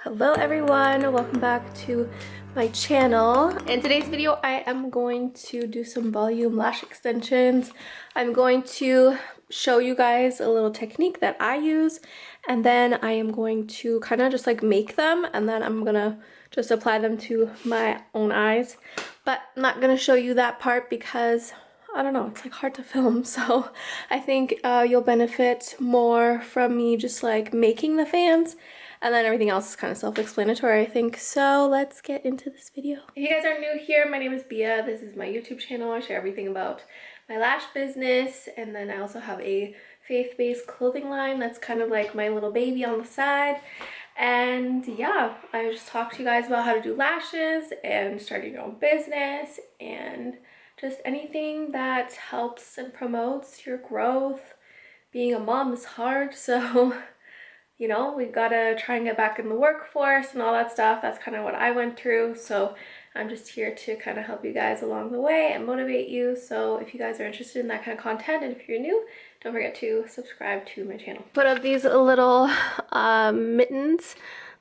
Hello everyone, welcome back to my channel. In today's video I am going to do some volume lash extensions. I'm going to show you guys a little technique that I use, and then I am going to kind of just like make them, and then I'm gonna just apply them to my own eyes. But I'm not gonna show you that part because I don't know, it's like hard to film, so I think you'll benefit more from me just like making the fans, and then everything else is kind of self-explanatory, I think. So let's get into this video. If you guys are new here, my name is Bia. This is my YouTube channel. I share everything about my lash business, and then I also have a faith-based clothing line that's kind of like my little baby on the side. And yeah, I just talk to you guys about how to do lashes and starting your own business and just anything that helps and promotes your growth. Being a mom is hard, so you know, we've got to try and get back in the workforce and all that stuff. That's kind of what I went through. So I'm just here to kind of help you guys along the way and motivate you. So if you guys are interested in that kind of content, and if you're new, don't forget to subscribe to my channel. Put up these little mittens,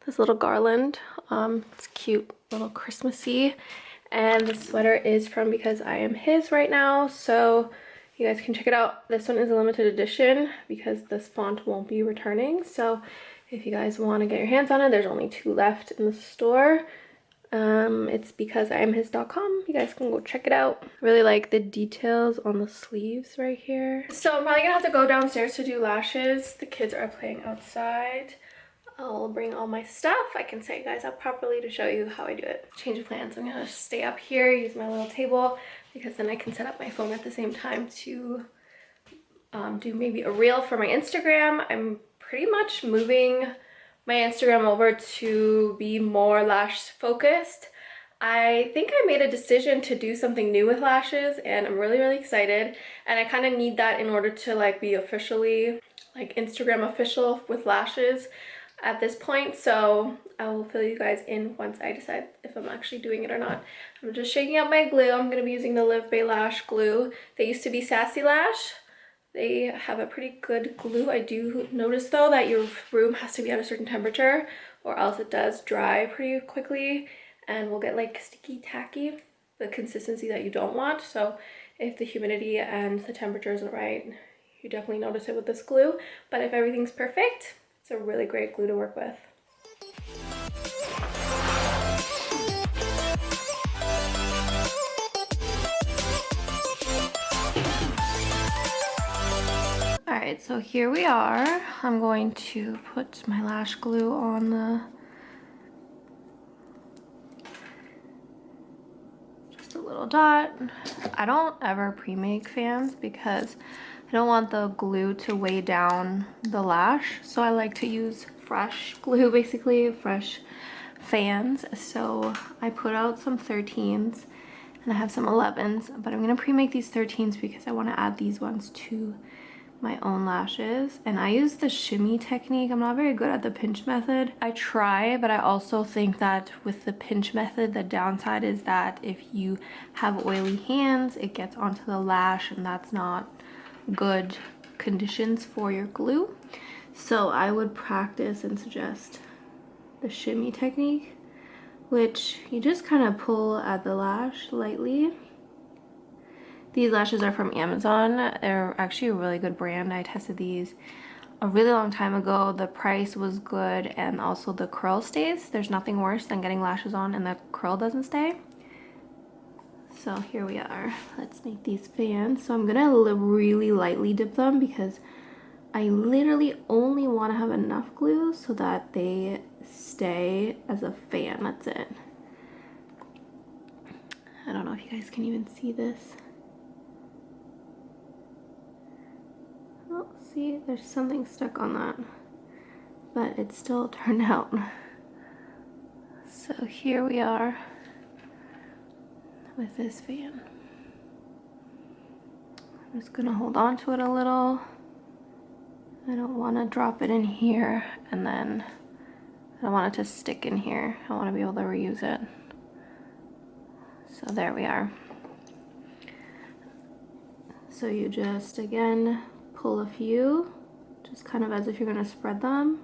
this little garland. It's cute, little Christmassy. And the sweater is from Because I Am His right now. So you guys can check it out. This one is a limited edition because this font won't be returning. So if you guys want to get your hands on it, there's only 2 left in the store. It's becauseIamhis.com. You guys can go check it out. Really like the details on the sleeves right here. So I'm probably gonna have to go downstairs to do lashes. The kids are playing outside. I'll bring all my stuff. I can set you guys up properly to show you how I do it. Change of plans. I'm gonna stay up here, use my little table, because then I can set up my phone at the same time to do maybe a reel for my Instagram. I'm pretty much moving my Instagram over to be more lash focused. I think I made a decision to do something new with lashes, and I'm really excited, and I kind of need that in order to like be officially like Instagram official with lashes at this point. So I will fill you guys in once I decide if I'm actually doing it or not. I'm just shaking out my glue. I'm going to be using the Live Bay Lash glue. They used to be Sassy Lash. They have a pretty good glue. I do notice though that your room has to be at a certain temperature, or else it does dry pretty quickly and will get like sticky tacky, the consistency that you don't want. So if the humidity and the temperature isn't right, you definitely notice it with this glue. But if everything's perfect, it's a really great glue to work with. Alright, so here we are. I'm going to put my lash glue on the just a little dot. I don't ever pre-make fans because I don't want the glue to weigh down the lash, so I like to use fresh glue, basically fresh fans. So I put out some 13s and I have some 11s, but I'm gonna pre-make these 13s because I want to add these ones to my own lashes. And I use the shimmy technique. I'm not very good at the pinch method. I try, but I also think that with the pinch method, the downside is that if you have oily hands, it gets onto the lash, and that's not good conditions for your glue. So I would practice and suggest the shimmy technique, which you just kind of pull at the lash lightly. These lashes are from Amazon. They're actually a really good brand. I tested these a really long time ago. The price was good, and also the curl stays. There's nothing worse than getting lashes on and the curl doesn't stay. So here we are. Let's make these fans. So I'm gonna really lightly dip them because I literally only want to have enough glue so that they stay as a fan. That's it. I don't know if you guys can even see this. Oh, see, there's something stuck on that, but it still turned out. So here we are with this fan. I'm just gonna hold on to it a little. I don't want to drop it in here, and then I don't want it to stick in here. I want to be able to reuse it. So there we are. So you just, again, pull a few, just kind of as if you're going to spread them,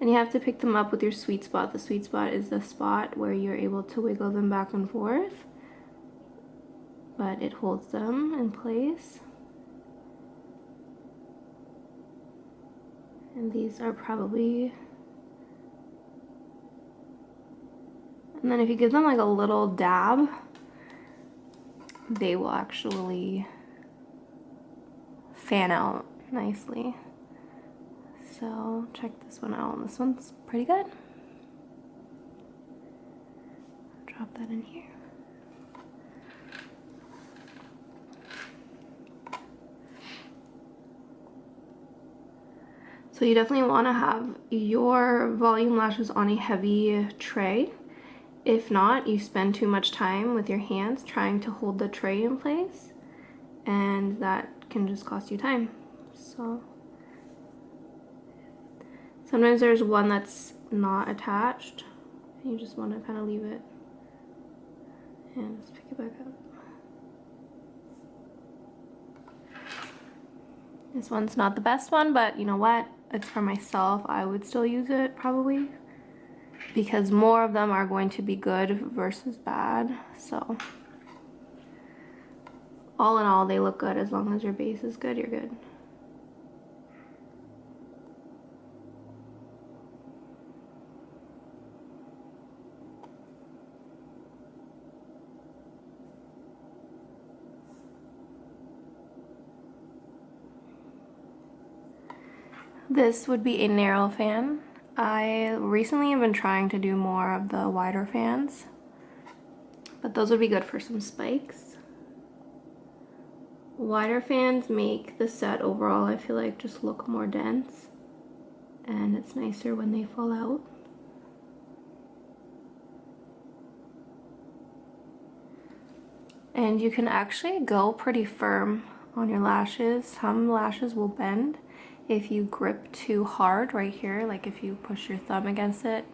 And you have to pick them up with your sweet spot. The sweet spot is the spot where you're able to wiggle them back and forth, but it holds them in place. And these are probably, and then if you give them like a little dab, they will actually fan out nicely. So check this one out. This one's pretty good. Drop that in here. So you definitely want to have your volume lashes on a heavy tray. If not, you spend too much time with your hands trying to hold the tray in place, and that can just cost you time. So sometimes there's one that's not attached, and you just want to kind of leave it and just pick it back up. This one's not the best one, but you know what? It's for myself. I would still use it probably, because more of them are going to be good versus bad. So all in all, they look good. As long as your base is good, you're good. This would be a narrow fan. I recently have been trying to do more of the wider fans, but those would be good for some spikes. Wider fans make the set overall, I feel like, just look more dense, and it's nicer when they fall out. And you can actually go pretty firm on your lashes. Some lashes will bend if you grip too hard right here, like if you push your thumb against it.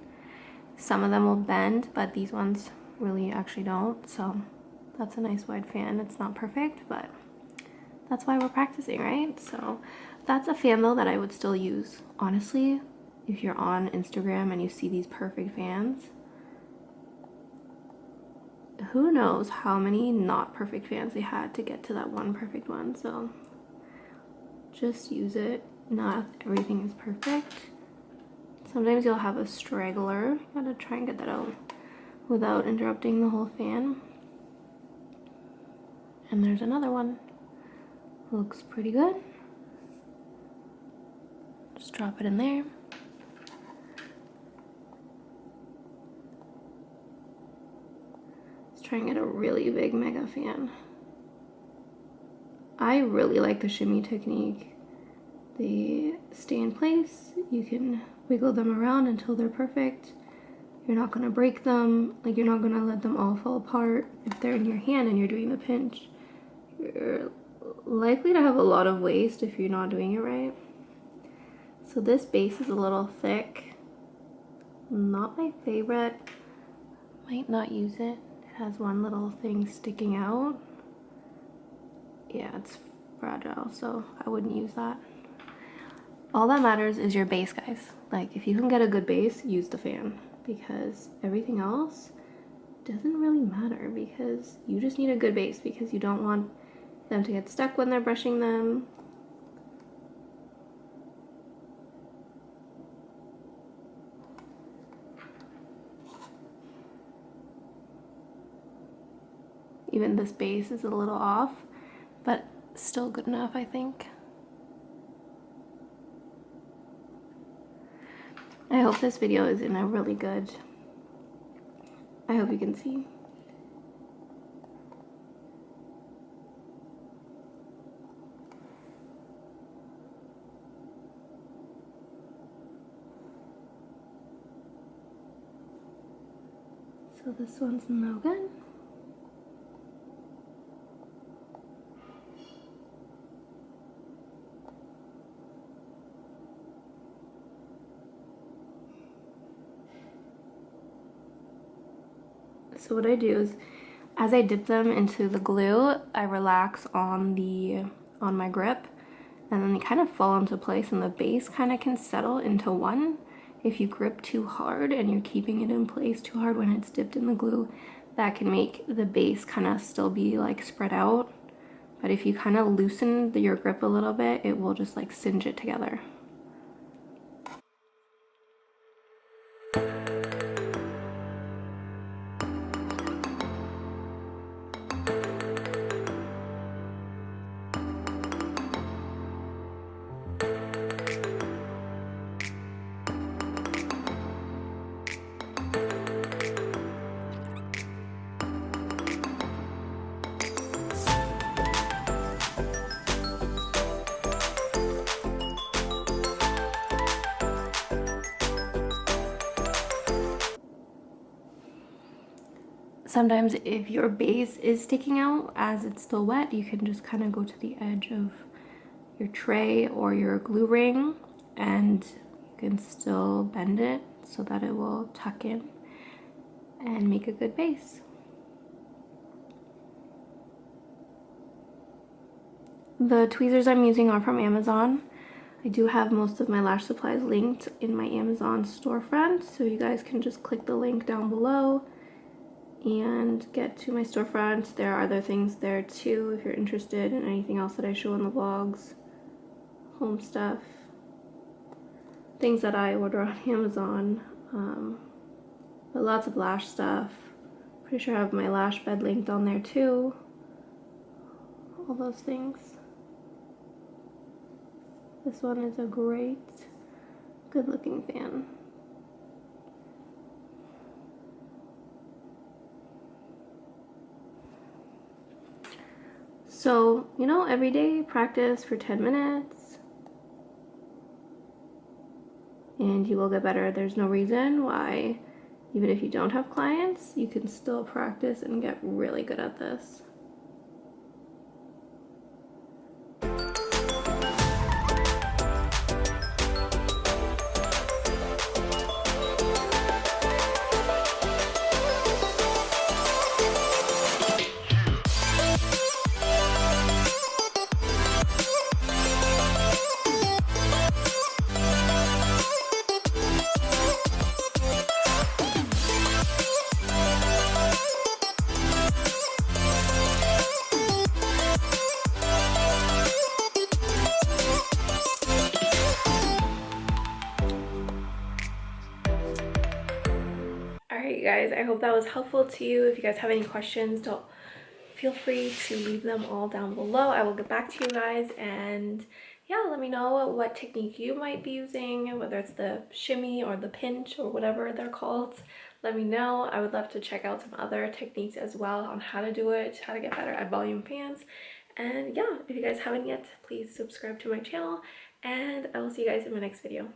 Some of them will bend, but these ones really actually don't. So that's a nice wide fan. It's not perfect, but that's why we're practicing, right? So that's a fan though that I would still use. Honestly, if you're on Instagram and you see these perfect fans, who knows how many not perfect fans they had to get to that one perfect one. So just use it. Not everything is perfect. Sometimes you'll have a straggler. You gotta try and get that out without interrupting the whole fan. And there's another one. Looks pretty good. Just drop it in there. Let's try and get a really big mega fan. I really like the shimmy technique. They stay in place. You can wiggle them around until they're perfect. You're not gonna break them. Like, you're not gonna let them all fall apart. If they're in your hand and you're doing the pinch, you're likely to have a lot of waste if you're not doing it right. So this base is a little thick. Not my favorite. Might not use it. It has one little thing sticking out. Yeah, it's fragile, so I wouldn't use that. All that matters is your base, guys. Like, if you can get a good base, use the fan, because everything else doesn't really matter, because you just need a good base, because you don't want them to get stuck when they're brushing them. Even this base is a little off, but still good enough, I think. I hope this video is in a really good, I hope you can see. So this one's no good. So what I do is, as I dip them into the glue, I relax on my grip, and then they kind of fall into place, and the base kind of can settle into one if you grip too hard and you're keeping it in place too hard when it's dipped in the glue, that can make the base kind of still be like spread out. But if you kind of loosen your grip a little bit, it will just like cinch it together. Sometimes if your base is sticking out as it's still wet, you can just kind of go to the edge of your tray or your glue ring and you can still bend it so that it will tuck in and make a good base. The tweezers I'm using are from Amazon. I do have most of my lash supplies linked in my Amazon storefront, so you guys can just click the link down below and get to my storefront. There are other things there too if you're interested in anything else that I show in the vlogs, home stuff, things that I order on Amazon, but lots of lash stuff. Pretty sure I have my lash bed linked on there too, all those things. This one is a great, good looking fan. So, you know, every day practice for 10 minutes and you will get better. There's no reason why, even if you don't have clients, you can still practice and get really good at this. Alright guys, I hope that was helpful to you. If you guys have any questions, don't feel free to leave them all down below. I will get back to you guys, and yeah, let me know what technique you might be using, whether it's the shimmy or the pinch or whatever they're called. Let me know. I would love to check out some other techniques as well on how to do it, how to get better at volume fans. And yeah, if you guys haven't yet, please subscribe to my channel, and I will see you guys in my next video.